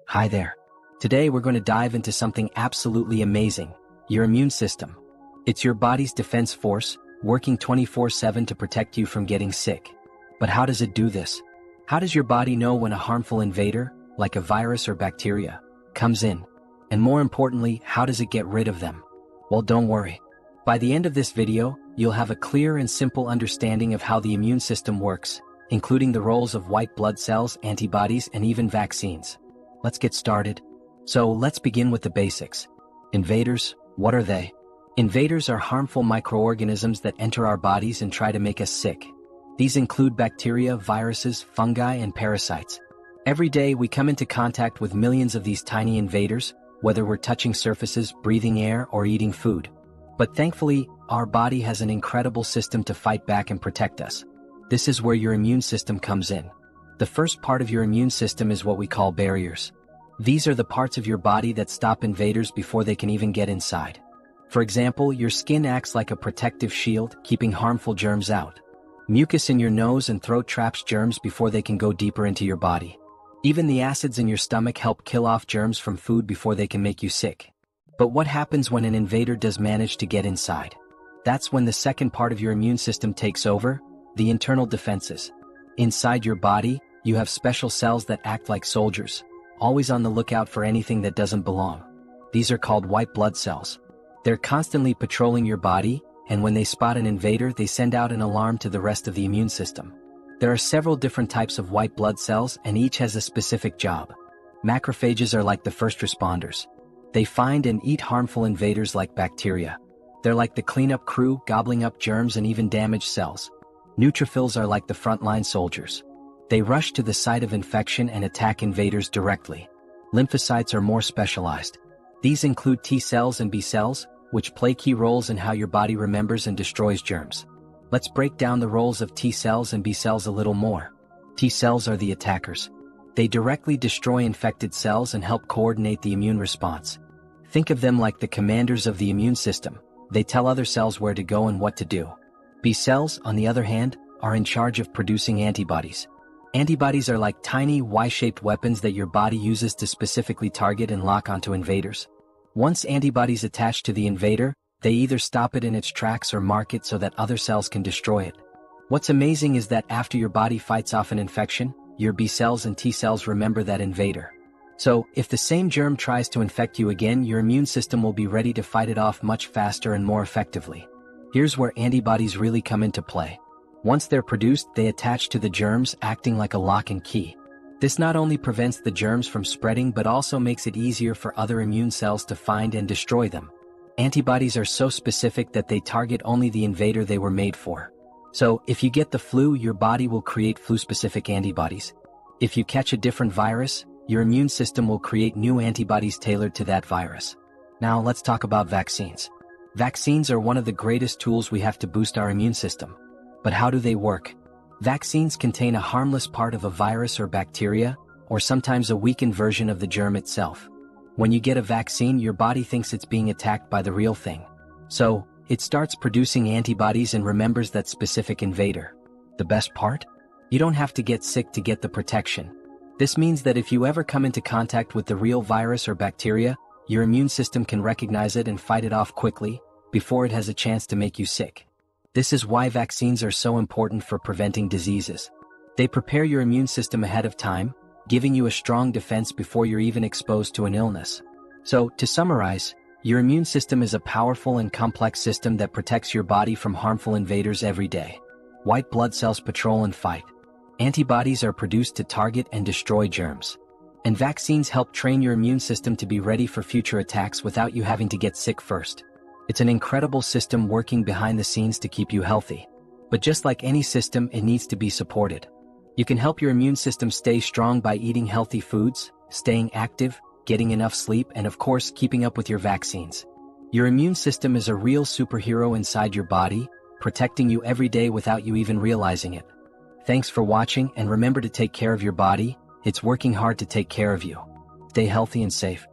Hi there. Today we're going to dive into something absolutely amazing, your immune system. It's your body's defense force, working 24/7 to protect you from getting sick. But how does it do this? How does your body know when a harmful invader, like a virus or bacteria, comes in? And more importantly, how does it get rid of them? Well, don't worry. By the end of this video, you'll have a clear and simple understanding of how the immune system works, including the roles of white blood cells, antibodies, and even vaccines. Let's get started. So let's begin with the basics. Invaders, what are they? Invaders are harmful microorganisms that enter our bodies and try to make us sick. These include bacteria, viruses, fungi, and parasites. Every day we come into contact with millions of these tiny invaders, whether we're touching surfaces, breathing air, or eating food. But thankfully, our body has an incredible system to fight back and protect us. This is where your immune system comes in. The first part of your immune system is what we call barriers. These are the parts of your body that stop invaders before they can even get inside. For example, your skin acts like a protective shield, keeping harmful germs out. Mucus in your nose and throat traps germs before they can go deeper into your body. Even the acids in your stomach help kill off germs from food before they can make you sick. But what happens when an invader does manage to get inside? That's when the second part of your immune system takes over, the internal defenses. Inside your body, you have special cells that act like soldiers, always on the lookout for anything that doesn't belong. These are called white blood cells. They're constantly patrolling your body, and when they spot an invader, they send out an alarm to the rest of the immune system. There are several different types of white blood cells, and each has a specific job. Macrophages are like the first responders. They find and eat harmful invaders like bacteria. They're like the cleanup crew, gobbling up germs and even damaged cells. Neutrophils are like the frontline soldiers. They rush to the site of infection and attack invaders directly. Lymphocytes are more specialized. These include T cells and B cells, which play key roles in how your body remembers and destroys germs. Let's break down the roles of T cells and B cells a little more. T cells are the attackers. They directly destroy infected cells and help coordinate the immune response. Think of them like the commanders of the immune system. They tell other cells where to go and what to do. B cells, on the other hand, are in charge of producing antibodies. Antibodies are like tiny Y-shaped weapons that your body uses to specifically target and lock onto invaders. Once antibodies attach to the invader, they either stop it in its tracks or mark it so that other cells can destroy it. What's amazing is that after your body fights off an infection, your B cells and T cells remember that invader. So, if the same germ tries to infect you again, your immune system will be ready to fight it off much faster and more effectively. Here's where antibodies really come into play. Once they're produced, they attach to the germs, acting like a lock and key. This not only prevents the germs from spreading but also makes it easier for other immune cells to find and destroy them. Antibodies are so specific that they target only the invader they were made for. So, if you get the flu, your body will create flu-specific antibodies. If you catch a different virus, your immune system will create new antibodies tailored to that virus. Now let's talk about vaccines. Vaccines are one of the greatest tools we have to boost our immune system. But how do they work? Vaccines contain a harmless part of a virus or bacteria, or sometimes a weakened version of the germ itself. When you get a vaccine, your body thinks it's being attacked by the real thing. So, it starts producing antibodies and remembers that specific invader. The best part? You don't have to get sick to get the protection. This means that if you ever come into contact with the real virus or bacteria, your immune system can recognize it and fight it off quickly, before it has a chance to make you sick. This is why vaccines are so important for preventing diseases. They prepare your immune system ahead of time, giving you a strong defense before you're even exposed to an illness. So, to summarize, your immune system is a powerful and complex system that protects your body from harmful invaders every day. White blood cells patrol and fight. Antibodies are produced to target and destroy germs. And vaccines help train your immune system to be ready for future attacks without you having to get sick first. It's an incredible system working behind the scenes to keep you healthy. But just like any system, it needs to be supported. You can help your immune system stay strong by eating healthy foods, staying active, getting enough sleep, and of course, keeping up with your vaccines. Your immune system is a real superhero inside your body, protecting you every day without you even realizing it. Thanks for watching, and remember to take care of your body. It's working hard to take care of you. Stay healthy and safe.